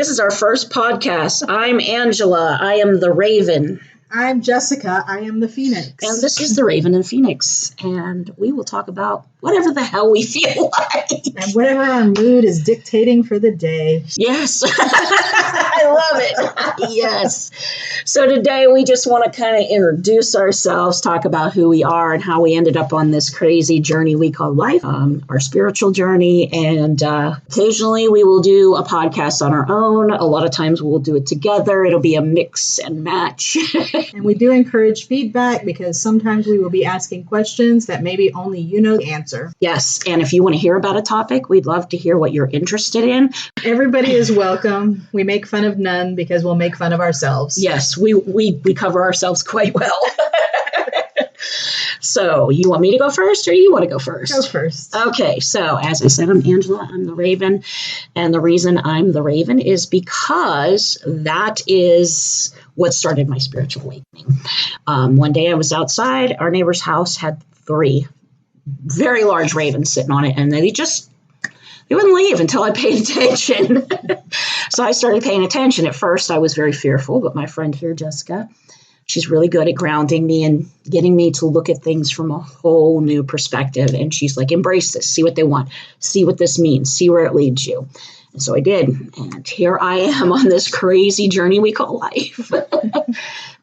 This is our first podcast. I'm Angela. I am the Raven. I'm Jessica. I am the Phoenix. And this is the Raven and Phoenix. And we will talk about whatever the hell we feel like. And whatever our mood is dictating for the day. Yes. I love it. Yes. So today we just want to kind of introduce ourselves, talk about who we are and how we ended up on this crazy journey we call life, our spiritual journey. And occasionally we will do a podcast on our own. A lot of times we'll do it together. It'll be a mix and match. And we do encourage feedback because sometimes we will be asking questions that maybe only you know the answer. Yes. And if you want to hear about a topic, we'd love to hear what you're interested in. Everybody is welcome. We make fun of none because we'll make fun of ourselves. Yes, we cover ourselves quite well. So you want me to go first or you want to go first? Go first. Okay, so as I said, I'm Angela. I'm the Raven. And the reason I'm the Raven is because that is what started my spiritual awakening. One day I was outside. Our neighbor's house had 3 very large ravens sitting on it, and they wouldn't leave until I paid attention. So I started paying attention. At first, I was very fearful, but my friend here, Jessica, she's really good at grounding me and getting me to look at things from a whole new perspective. And she's like, embrace this, see what they want, see what this means, see where it leads you. And so I did. And here I am on this crazy journey we call life.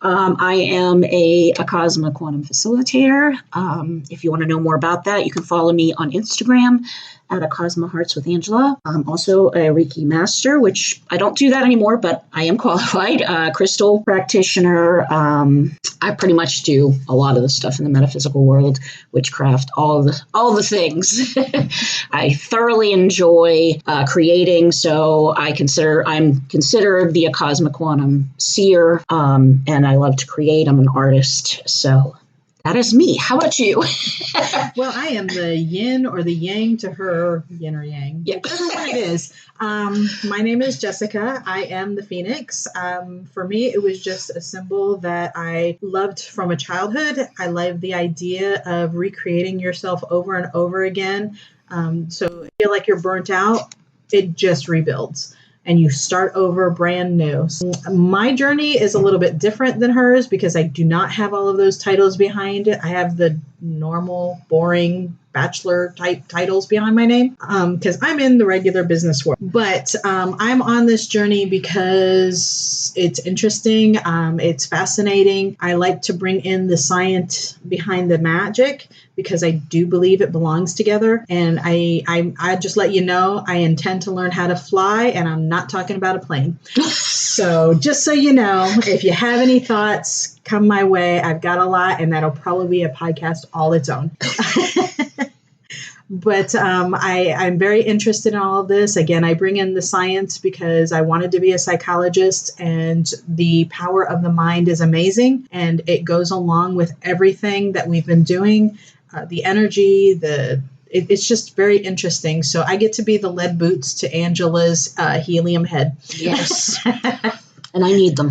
I am a Cosma Quantum Facilitator. If you want to know more about that, you can follow me on Instagram at A Cosma Hearts with Angela. I'm also a Reiki master, which I don't do that anymore, but I am qualified. Crystal practitioner. I pretty much do a lot of the stuff in the metaphysical world, witchcraft, all the things. I thoroughly enjoy creating, so I'm considered the A Cosma Quantum seer, and I love to create. I'm an artist, so that is me. How about you? Well, I am the yin or the yang to her yin or yang. Yep. Whichever one it is. My name is Jessica. I am the Phoenix. For me, it was just a symbol that I loved from a childhood. I love the idea of recreating yourself over and over again. So if you feel like you're burnt out, it just rebuilds. And you start over brand new. So my journey is a little bit different than hers because I do not have all of those titles behind it. I have the normal, boring bachelor type titles behind my name because I'm in the regular business world. But I'm on this journey because it's interesting. It's fascinating. I like to bring in the science behind the magic because I do believe it belongs together. And I just let you know, I intend to learn how to fly, and I'm not talking about a plane. So just so you know, if you have any thoughts, come my way. I've got a lot, and that'll probably be a podcast all its own. But I'm very interested in all of this. Again, I bring in the science because I wanted to be a psychologist, and the power of the mind is amazing, and it goes along with everything that we've been doing. The energy, it's just very interesting. So I get to be the lead boots to Angela's helium head. Yes. And I need them.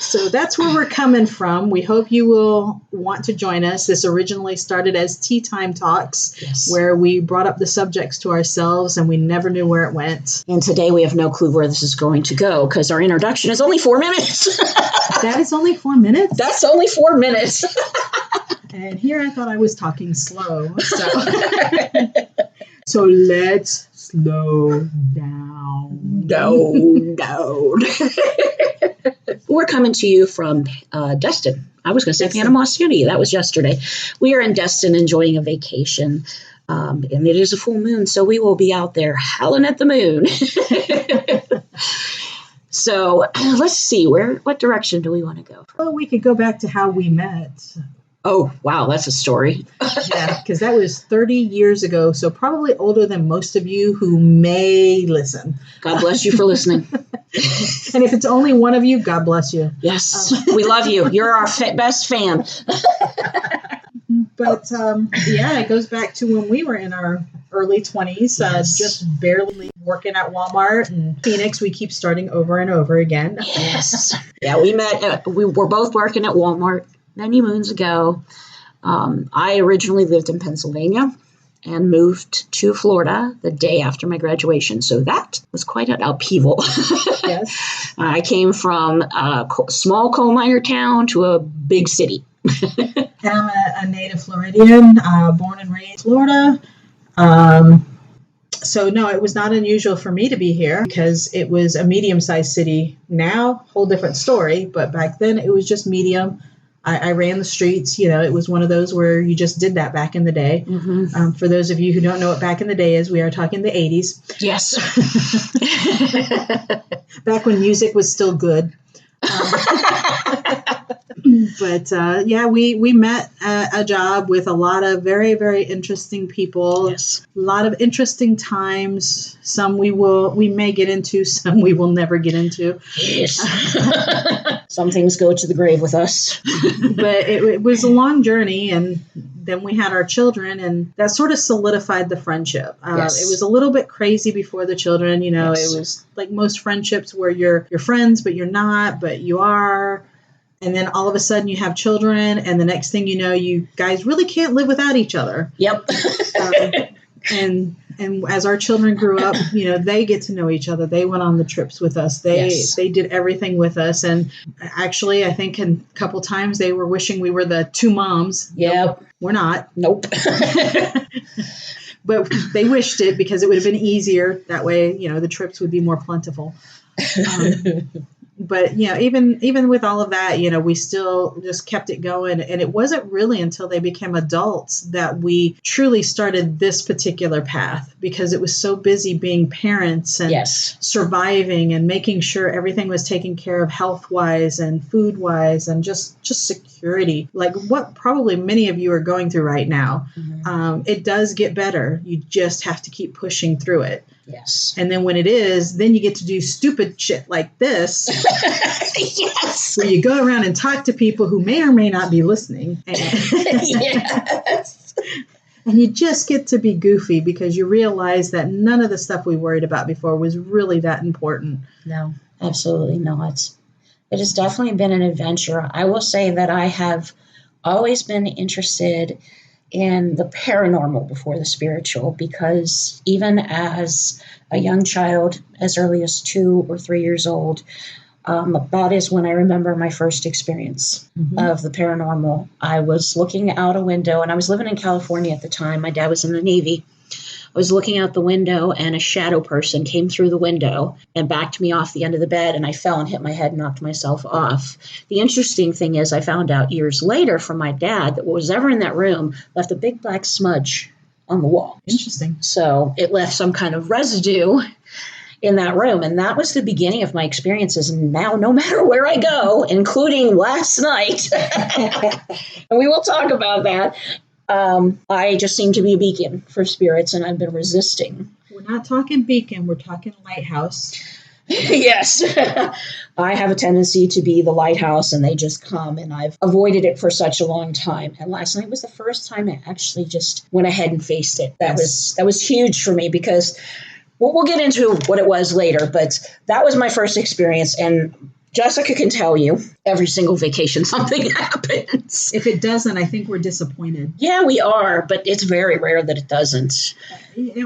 So that's where we're coming from. We hope you will want to join us. This originally started as Tea Time Talks, yes, where we brought up the subjects to ourselves and we never knew where it went. And today we have no clue where this is going to go because our introduction is only 4 minutes. That is only 4 minutes? That's only 4 minutes. And here I thought I was talking slow. So let's slow down. No. We're coming to you from Destin. I was going to say Panama City. That was yesterday. We are in Destin enjoying a vacation. And it is a full moon, so we will be out there howling at the moon. So let's see, what direction do we want to go? Well, we could go back to how we met. Oh, wow, that's a story. Yeah, because that was 30 years ago, so probably older than most of you who may listen. God bless you for listening. And if it's only one of you, God bless you. Yes, we love you. You're our best fan. But yeah, it goes back to when we were in our early 20s, yes, just barely working at Walmart. And Phoenix, we keep starting over and over again. Yes. Yeah, we met, we were both working at Walmart many moons ago. I originally lived in Pennsylvania, and moved to Florida the day after my graduation. So that was quite an upheaval. Yes. I came from a small coal miner town to a big city. And I'm a native Floridian, born and raised in Florida. So no, it was not unusual for me to be here because it was a medium-sized city. Now, whole different story, but back then it was just medium. I ran the streets. It was one of those where you just did that back in the day. Mm-hmm. For those of you who don't know what back in the day is, we are talking the 80s. Yes. Back when music was still good. But we met a job with a lot of very, very interesting people. Yes. A lot of interesting times. Some we may get into, some we will never get into. Yes. Some things go to the grave with us. But it was a long journey, and then we had our children, and that sort of solidified the friendship. Yes. It was a little bit crazy before the children. Yes. It was like most friendships where you're friends, but you're not, but you are. And then all of a sudden you have children, and the next thing you know, you guys really can't live without each other. Yep. And as our children grew up, they get to know each other. They went on the trips with us. They did everything with us. And actually, I think a couple times they were wishing we were the two moms. Yep. Nope, we're not. Nope. But they wished it because it would have been easier. That way, the trips would be more plentiful. But even with all of that, we still just kept it going. And it wasn't really until they became adults that we truly started this particular path, because it was so busy being parents and Yes. surviving and making sure everything was taken care of health-wise and food-wise and just security, like what probably many of you are going through right now. Mm-hmm. It does get better. You just have to keep pushing through it. Yes. And then when it is, then you get to do stupid shit like this. Yes. Where you go around and talk to people who may or may not be listening. And, Yes. and you just get to be goofy because you realize that none of the stuff we worried about before was really that important. No, absolutely not. It has definitely been an adventure. I will say that I have always been interested in the paranormal before the spiritual, because even as a young child, as early as 2 or 3 years old, that is when I remember my first experience of the paranormal. I was looking out a window, and I was living in California at the time. My dad was in the Navy. I was looking out the window, and a shadow person came through the window and backed me off the end of the bed, and I fell and hit my head and knocked myself off. The interesting thing is I found out years later from my dad that what was ever in that room left a big black smudge on the wall. Interesting. So it left some kind of residue in that room, and that was the beginning of my experiences. And now, no matter where I go, including last night, and we will talk about that, I just seem to be a beacon for spirits, and I've been resisting. We're not talking beacon, we're talking lighthouse. Yes. I have a tendency to be the lighthouse, and they just come, and I've avoided it for such a long time. And last night was the first time I actually just went ahead and faced it. That was huge for me, because we'll get into what it was later, but that was my first experience. And Jessica can tell you every single vacation something happens. If it doesn't, I think we're disappointed. Yeah, we are, but it's very rare that it doesn't.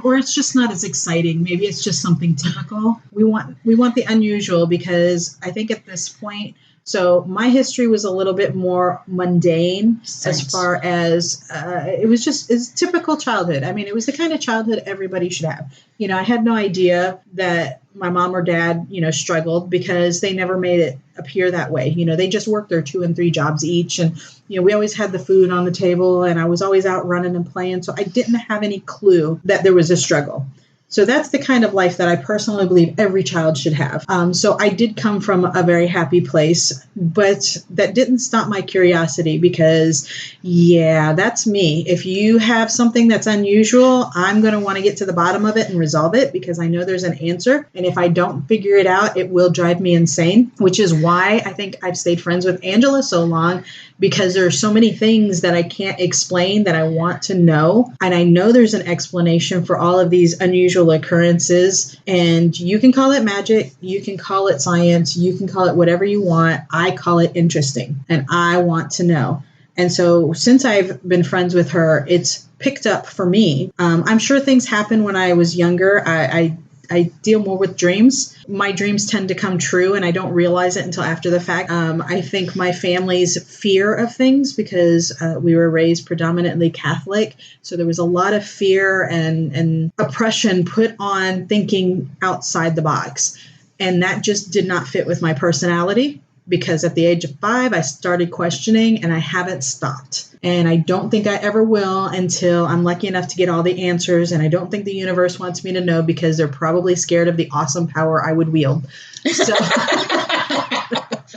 Or it's just not as exciting. Maybe it's just something typical. We want the unusual, because I think at this point, so my history was a little bit more mundane as far as it's typical childhood. I mean, it was the kind of childhood everybody should have. I had no idea that my mom or dad, struggled, because they never made it appear that way. They just worked their 2 and 3 jobs each. And, we always had the food on the table, and I was always out running and playing. So I didn't have any clue that there was a struggle. So that's the kind of life that I personally believe every child should have. So I did come from a very happy place, but that didn't stop my curiosity, because, that's me. If you have something that's unusual, I'm going to want to get to the bottom of it and resolve it, because I know there's an answer. And if I don't figure it out, it will drive me insane, which is why I think I've stayed friends with Angela so long, because there are so many things that I can't explain that I want to know. And I know there's an explanation for all of these unusual occurrences. And you can call it magic, you can call it science, you can call it whatever you want. I call it interesting, and I want to know. And so since I've been friends with her, it's picked up for me. I'm sure things happened when I was younger. I deal more with dreams. My dreams tend to come true, and I don't realize it until after the fact. I think my family's fear of things, because we were raised predominantly Catholic, so there was a lot of fear and oppression put on thinking outside the box. And that just did not fit with my personality, because at the age of 5, I started questioning, and I haven't stopped. And I don't think I ever will until I'm lucky enough to get all the answers. And I don't think the universe wants me to know, because they're probably scared of the awesome power I would wield. So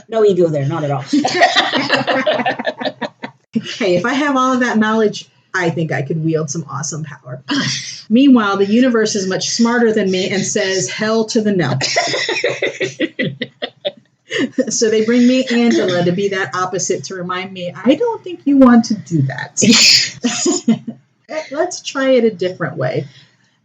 no ego there, not at all. Hey, if I have all of that knowledge, I think I could wield some awesome power. Meanwhile, the universe is much smarter than me and says, hell to the no. So they bring me Angela to be that opposite, to remind me, I don't think you want to do that. Let's try it a different way.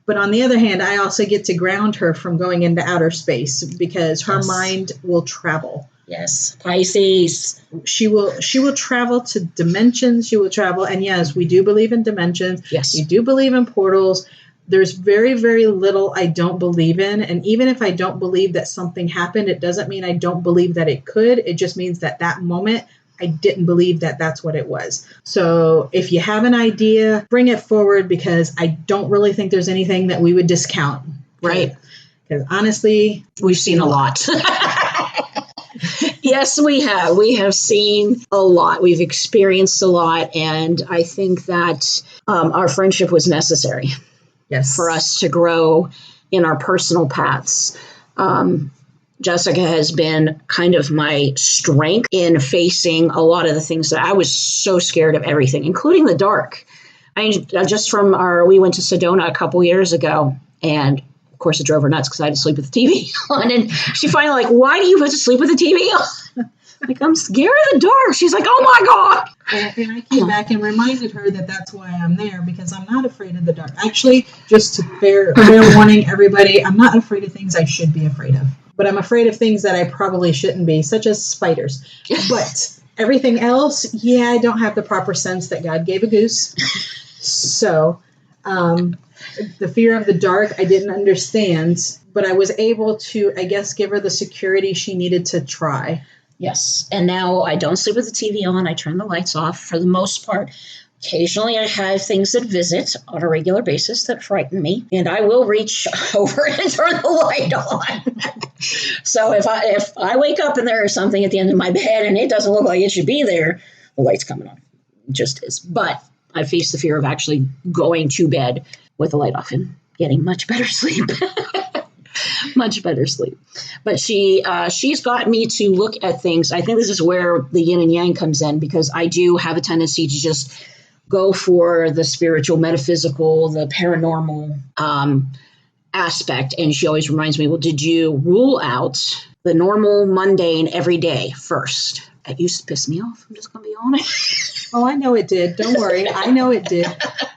But on the other hand, I also get to ground her from going into outer space, because her mind will travel. Yes. Pisces. She will travel to dimensions. She will travel. And yes, we do believe in dimensions. Yes. We do believe in portals. There's very, very little I don't believe in. And even if I don't believe that something happened, it doesn't mean I don't believe that it could. It just means that that moment, I didn't believe that that's what it was. So if you have an idea, bring it forward, because I don't really think there's anything that we would discount. Right. Because honestly, we've seen a lot. Yes, we have. We have seen a lot. We've experienced a lot. And I think that our friendship was necessary. Yes. For us to grow in our personal paths. Jessica has been kind of my strength in facing a lot of the things that I was so scared of, everything, including the dark. We went to Sedona a couple years ago, and of course it drove her nuts because I had to sleep with the TV on. And she finally why do you have to sleep with the TV on? I'm scared of the dark. She's like, oh my God. And I came back and reminded her that that's why I'm there, because I'm not afraid of the dark. Actually, just to fair warning everybody, I'm not afraid of things I should be afraid of. But I'm afraid of things that I probably shouldn't be, such as spiders. But everything else, I don't have the proper sense that God gave a goose. So the fear of the dark, I didn't understand. But I was able to, I guess, give her the security she needed to try. Yes. And now I don't sleep with the TV on. I turn the lights off for the most part. Occasionally I have things that visit on a regular basis that frighten me, and I will reach over and turn the light on. So if I wake up and there is something at the end of my bed and it doesn't look like it should be there, the light's coming on. It just is. But I face the fear of actually going to bed with the light off and getting much better sleep. Much better sleep. But she's got me to look at things. I think this is where the yin and yang comes in, because I do have a tendency to just go for the spiritual, metaphysical, the paranormal aspect. And she always reminds me, well, did you rule out the normal, mundane, everyday first? That used to piss me off. I'm just going to be honest. Oh, I know it did. Don't worry. I know it did.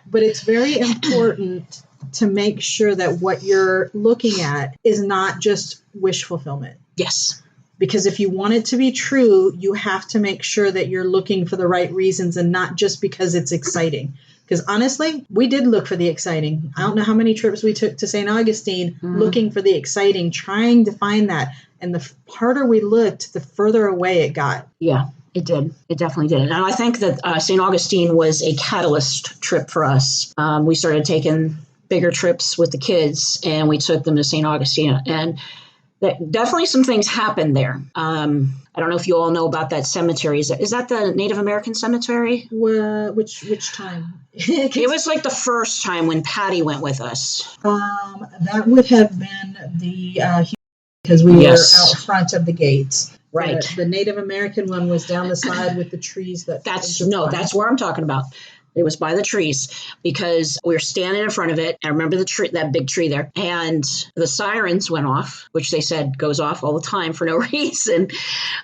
But it's very important to make sure that what you're looking at is not just wish fulfillment. Yes. Because if you want it to be true, you have to make sure that you're looking for the right reasons and not just because it's exciting. Because honestly, we did look for the exciting. I don't know how many trips we took to St. Augustine looking for the exciting, trying to find that. And the harder we looked, the further away it got. Yeah, it did. It definitely did. And I think that St. Augustine was a catalyst trip for us. We started taking bigger trips with the kids, and we took them to St. Augustine. And definitely some things happened there. I don't know if you all know about that cemetery. Is that the Native American cemetery? Which time? It was like the first time when Patty went with us. That would have been the because we were out front of the gates. Right. The Native American one was down the side with the trees. That's where I'm talking about. It was by the trees because we were standing in front of it. I remember the tree, that big tree there, and the sirens went off, which they said goes off all the time for no reason.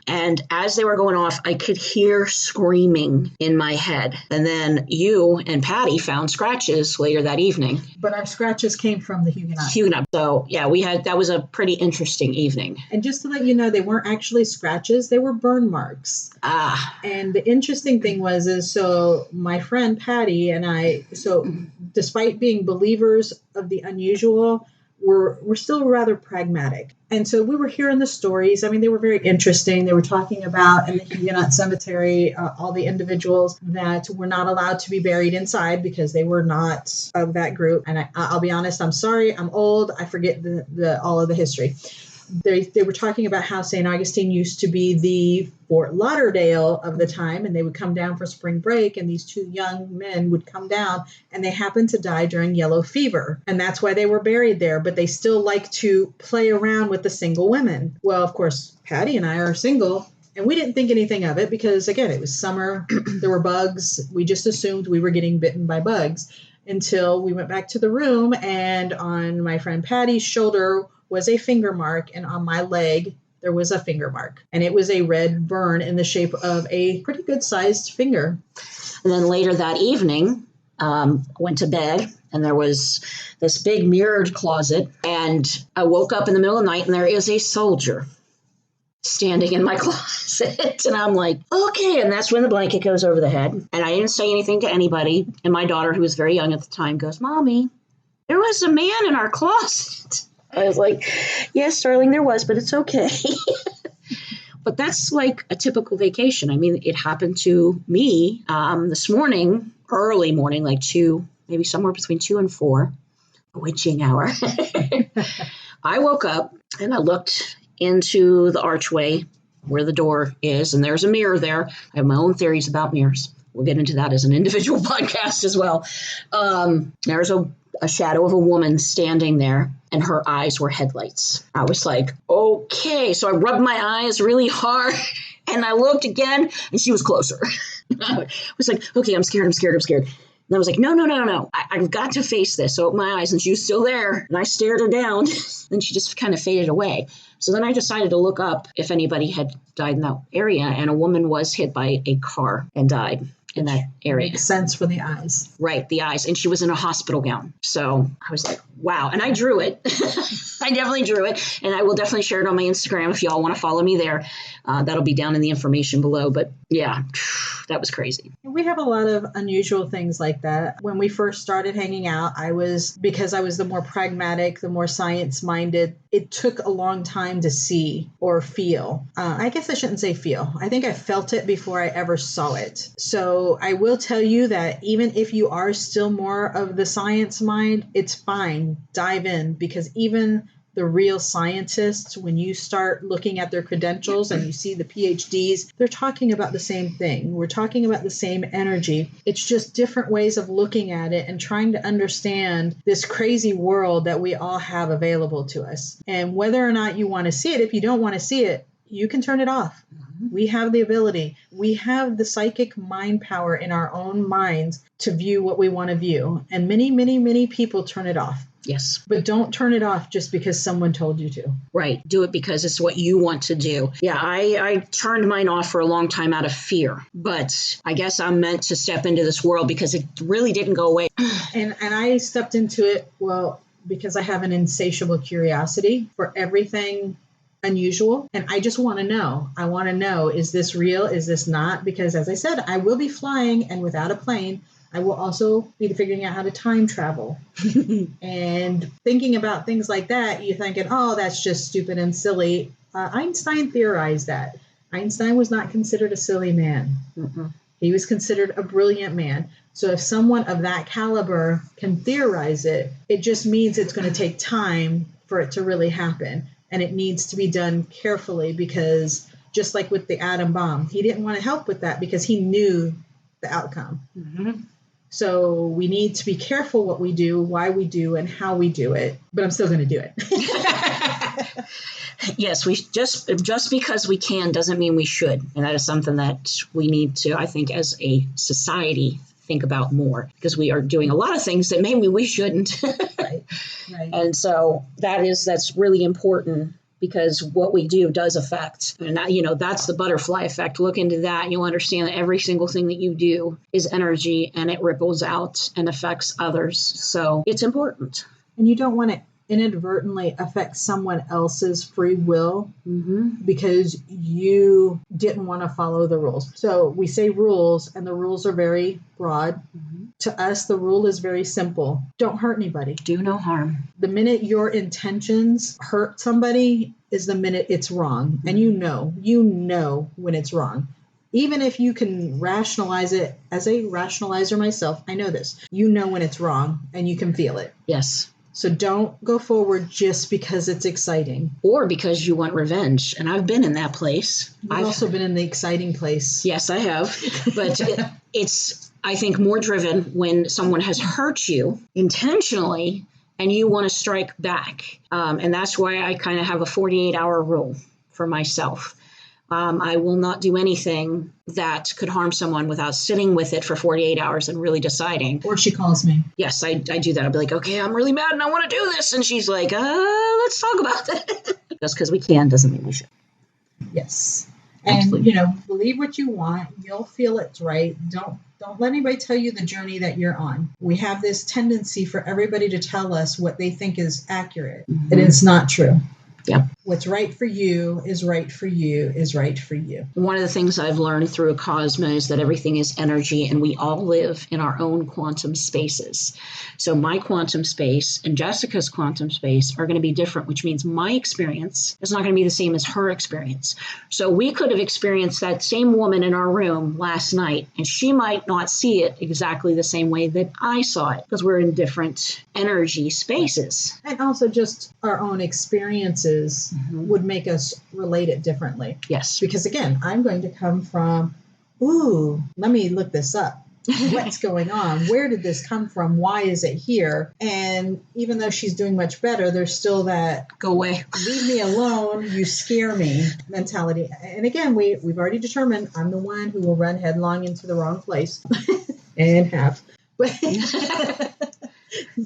And as they were going off, I could hear screaming in my head. And then you and Patty found scratches later that evening. But our scratches came from the Huguenot. So yeah, that was a pretty interesting evening. And just to let you know, they weren't actually scratches, they were burn marks. And the interesting thing was so my friend Patty and I, despite being believers of the unusual, we're still rather pragmatic. And so we were hearing the stories. I mean, they were very interesting. They were talking about in the Huguenot cemetery, all the individuals that were not allowed to be buried inside because they were not of that group. And I'll be honest, I'm sorry, I'm old. I forget all of the history. They were talking about how St. Augustine used to be the Fort Lauderdale of the time, and they would come down for spring break, and these two young men would come down, and they happened to die during yellow fever, and that's why they were buried there, but they still like to play around with the single women. Well, of course, Patty and I are single, and we didn't think anything of it because, again, it was summer, there were bugs, we just assumed we were getting bitten by bugs until we went back to the room, and on my friend Patty's shoulder was a finger mark, and on my leg there was a finger mark, and it was a red burn in the shape of a pretty good sized finger. And then later that evening, went to bed, and there was this big mirrored closet, and I woke up in the middle of the night, and there is a soldier standing in my closet, and I'm like, okay, and that's when the blanket goes over the head, and I didn't say anything to anybody, and my daughter, who was very young at the time, goes, Mommy, there was a man in our closet. I was like, yes, darling, there was, but it's okay. But that's like a typical vacation. I mean, it happened to me this morning, early morning, like maybe somewhere between 2 and 4, a witching hour. I woke up and I looked into the archway where the door is, and there's a mirror there. I have my own theories about mirrors. We'll get into that as an individual podcast as well. There's a shadow of a woman standing there, and her eyes were headlights. I was like, okay. So I rubbed my eyes really hard, and I looked again, and she was closer. I was like, okay, I'm scared. And I was like, no. I've got to face this. So I opened my eyes, and she was still there, and I stared her down, and she just kind of faded away. So then I decided to look up if anybody had died in that area, and a woman was hit by a car and died in that area. Makes sense for the eyes. Right, the eyes. And she was in a hospital gown. So I was like, wow. And I drew it. I definitely drew it. And I will definitely share it on my Instagram if y'all want to follow me there. That'll be down in the information below. But yeah, that was crazy. We have a lot of unusual things like that. When we first started hanging out, because I was the more pragmatic, the more science-minded, it took a long time to see or feel. I guess I shouldn't say feel. I think I felt it before I ever saw it. So I will tell you that even if you are still more of the science mind, it's fine. Dive in, because even the real scientists, when you start looking at their credentials and you see the PhDs, they're talking about the same thing. We're talking about the same energy. It's just different ways of looking at it and trying to understand this crazy world that we all have available to us. And whether or not you want to see it, if you don't want to see it, you can turn it off. We have the ability. We have the psychic mind power in our own minds to view what we want to view. And many, many, many people turn it off. Yes. But don't turn it off just because someone told you to. Right. Do it because it's what you want to do. Yeah, I turned mine off for a long time out of fear. But I guess I'm meant to step into this world because it really didn't go away. And I stepped into it, because I have an insatiable curiosity for everything unusual. And I just want to know. I want to know, is this real? Is this not? Because as I said, I will be flying, and without a plane, I will also be figuring out how to time travel. And thinking about things like that, you're thinking, oh, that's just stupid and silly. Einstein theorized that. Einstein was not considered a silly man. Mm-hmm. He was considered a brilliant man. So if someone of that caliber can theorize it, it just means it's going to take time for it to really happen. And it needs to be done carefully, because just like with the atom bomb, he didn't want to help with that because he knew the outcome. Mm-hmm. So we need to be careful what we do, why we do, and how we do it. But I'm still going to do it. Yes, we just because we can doesn't mean we should. And that is something that we need to, I think, as a society, think about more, because we are doing a lot of things that maybe we shouldn't. Right. Right. And so that's really important, because what we do does affect. And that, that's the butterfly effect. Look into that. You'll understand that every single thing that you do is energy, and it ripples out and affects others. So it's important. And you don't want to inadvertently affect someone else's free will because you didn't want to follow the rules. So we say rules, and the rules are very broad. To us, the rule is very simple. Don't hurt anybody. Do no harm. The minute your intentions hurt somebody is the minute it's wrong. And you know when it's wrong. Even if you can rationalize it, as a rationalizer myself, I know this. You know when it's wrong, and you can feel it. Yes. So don't go forward just because it's exciting. Or because you want revenge. And I've been in that place. I've also been in the exciting place. Yes, I have. But it's, I think, more driven when someone has hurt you intentionally and you want to strike back. And that's why I kind of have a 48-hour rule for myself. I will not do anything that could harm someone without sitting with it for 48 hours and really deciding. Or she calls me. Yes, I do that. I'll be like, okay, I'm really mad and I want to do this. And she's like, let's talk about that. Just because we can doesn't mean we should. Yes. And, Absolutely. believe what you want. You'll feel it's right. Don't let anybody tell you the journey that you're on. We have this tendency for everybody to tell us what they think is accurate. And it's not true. Yep. What's right for you is right for you is right for you. One of the things I've learned through Cosmo is that everything is energy, and we all live in our own quantum spaces. So my quantum space and Jessica's quantum space are going to be different, which means my experience is not going to be the same as her experience. So we could have experienced that same woman in our room last night, and she might not see it exactly the same way that I saw it, because we're in different energy spaces. And also just our own experiences would make us relate it differently. Yes. Because again, I'm going to come from, let me look this up. What's going on? Where did this come from? Why is it here? And even though she's doing much better, there's still that go away, leave me alone, you scare me mentality. And again, we've already determined I'm the one who will run headlong into the wrong place and have.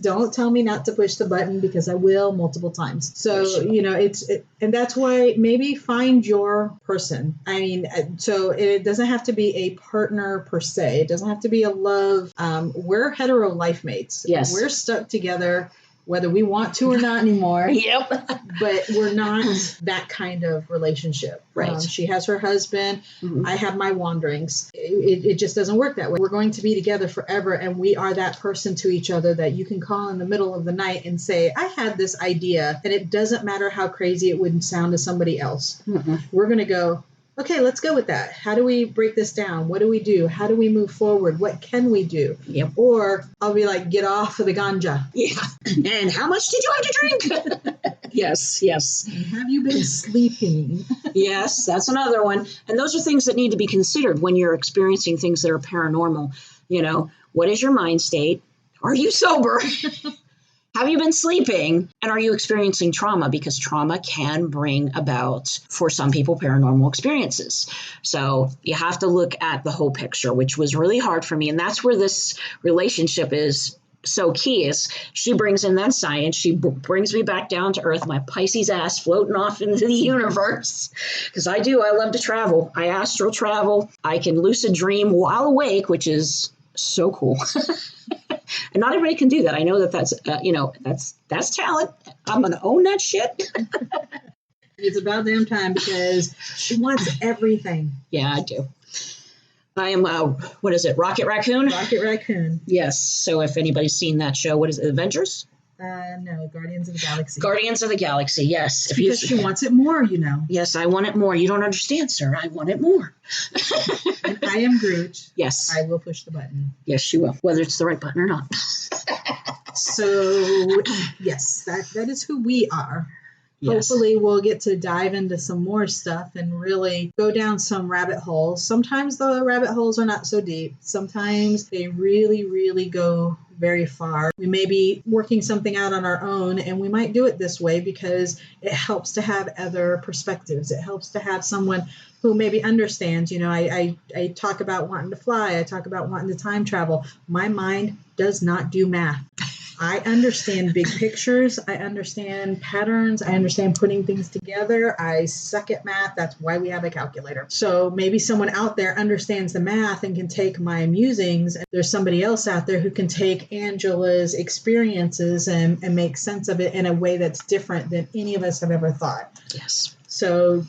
Don't tell me not to push the button, because I will multiple times. So, and that's why maybe find your person. I mean, so it doesn't have to be a partner per se. It doesn't have to be a love. We're hetero life mates. Yes. We're stuck together, whether we want to or not anymore. Yep. But we're not that kind of relationship. Right. She has her husband. I have my wanderings. It just doesn't work that way. We're going to be together forever, and we are that person to each other that you can call in the middle of the night and say, I had this idea, and it doesn't matter how crazy it would sound to somebody else. We're going to go, okay, let's go with that. How do we break this down? What do we do? How do we move forward? What can we do? Yep. Or I'll be like, get off of the ganja. Yeah. And how much did you have to drink? Yes. And have you been sleeping? Yes, that's another one. And those are things that need to be considered when you're experiencing things that are paranormal. What is your mind state? Are you sober? Have you been sleeping? And are you experiencing trauma? Because trauma can bring about, for some people, paranormal experiences. So you have to look at the whole picture, which was really hard for me. And that's where this relationship is so key. Is she brings in that science. She brings me back down to earth, my Pisces ass floating off into the universe. Because I love to travel. I astral travel. I can lucid dream while awake, which is so cool. And not everybody can do that. I know that's talent. I'm going to own that shit. It's about damn time, because she wants everything. Yeah, I do. I am, what is it, Rocket Raccoon? Rocket Raccoon. Yes. So if anybody's seen that show, what is it, Avengers? No, Guardians of the Galaxy. Guardians of the Galaxy, yes. It's because she wants it more, Yes, I want it more. You don't understand, sir. I want it more. And I am Groot. Yes. I will push the button. Yes, she will, whether it's the right button or not. So, yes, that is who we are. Yes. Hopefully we'll get to dive into some more stuff and really go down some rabbit holes. Sometimes the rabbit holes are not so deep. Sometimes they really, really go very far. We may be working something out on our own, and we might do it this way because it helps to have other perspectives. It helps to have someone who maybe understands. I talk about wanting to fly. I talk about wanting to time travel. My mind does not do math. I understand big pictures. I understand patterns. I understand putting things together. I suck at math. That's why we have a calculator. So maybe someone out there understands the math and can take my musings. And there's somebody else out there who can take Angela's experiences and make sense of it in a way that's different than any of us have ever thought. Yes. So,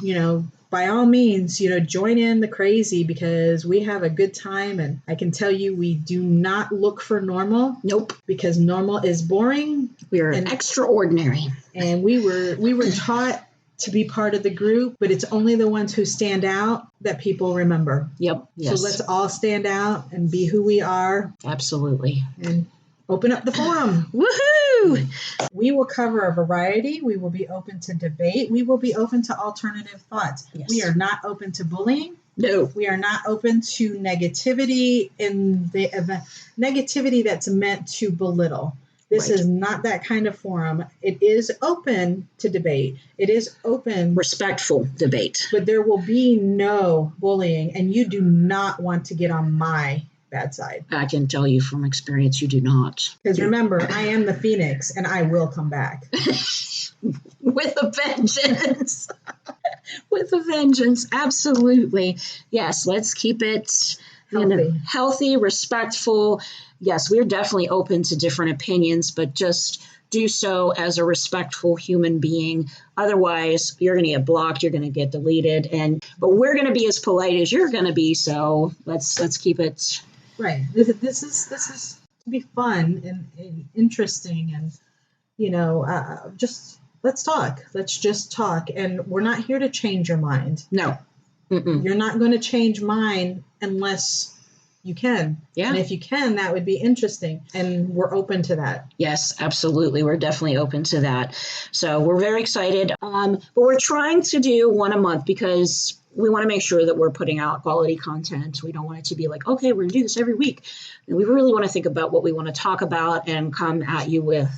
by all means, join in the crazy because we have a good time. And I can tell you, we do not look for normal. Nope. Because normal is boring. We're extraordinary. And we were taught to be part of the group, but it's only the ones who stand out that people remember. Yep. Yes. So let's all stand out and be who we are. Absolutely. And open up the forum. Woohoo! We will cover a variety. We will be open to debate. We will be open to alternative thoughts. Yes. We are not open to bullying. No. We are not open to negativity in the event, negativity that's meant to belittle. This is not that kind of forum. It is open to debate. It is open. Respectful debate. But there will be no bullying, and you do not want to get on my bad side. I can tell you from experience, you do not. Because remember, I am the Phoenix, and I will come back. With a vengeance. With a vengeance. Absolutely. Yes, let's keep it healthy, respectful. Yes, we're definitely open to different opinions, but just do so as a respectful human being. Otherwise, you're going to get blocked, you're going to get deleted, but we're going to be as polite as you're going to be. So let's keep it right. This is to be fun and interesting, and just let's talk. Let's just talk, and we're not here to change your mind. No. Mm-mm. You're not going to change mine unless you can. Yeah. And if you can, that would be interesting. And we're open to that. Yes, absolutely. We're definitely open to that. So we're very excited. But we're trying to do one a month because we want to make sure that we're putting out quality content. We don't want it to be like, okay, we're going to do this every week. And we really want to think about what we want to talk about and come at you with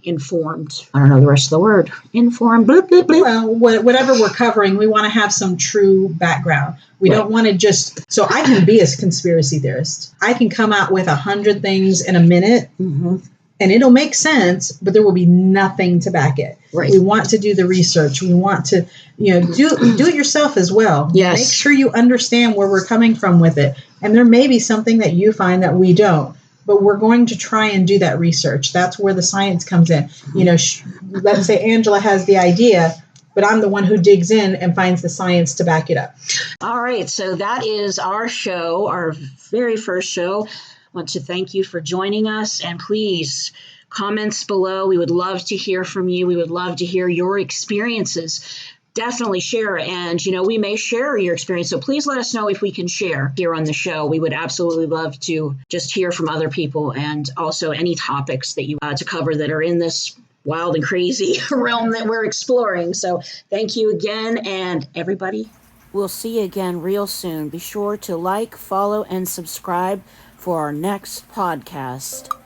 informed, I don't know the rest of the word, informed, bloop, bloop, bloop. Well, whatever we're covering, we want to have some true background. We don't want to so I can be a conspiracy theorist. I can come out with 100 things in a minute. Mm-hmm. And it'll make sense, but there will be nothing to back it. Right. We want to do the research. We want to, do it yourself as well. Yes. Make sure you understand where we're coming from with it. And there may be something that you find that we don't, but we're going to try and do that research. That's where the science comes in. Let's say Angela has the idea, but I'm the one who digs in and finds the science to back it up. All right. So that is our show, our very first show. I want to thank you for joining us, and please comments below. We would love to hear from you. We would love to hear your experiences. Definitely share. And, we may share your experience. So please let us know if we can share here on the show. We would absolutely love to just hear from other people, and also any topics that you want to cover that are in this wild and crazy realm that we're exploring. So thank you again. And everybody, we'll see you again real soon. Be sure to like, follow, and subscribe for our next podcast.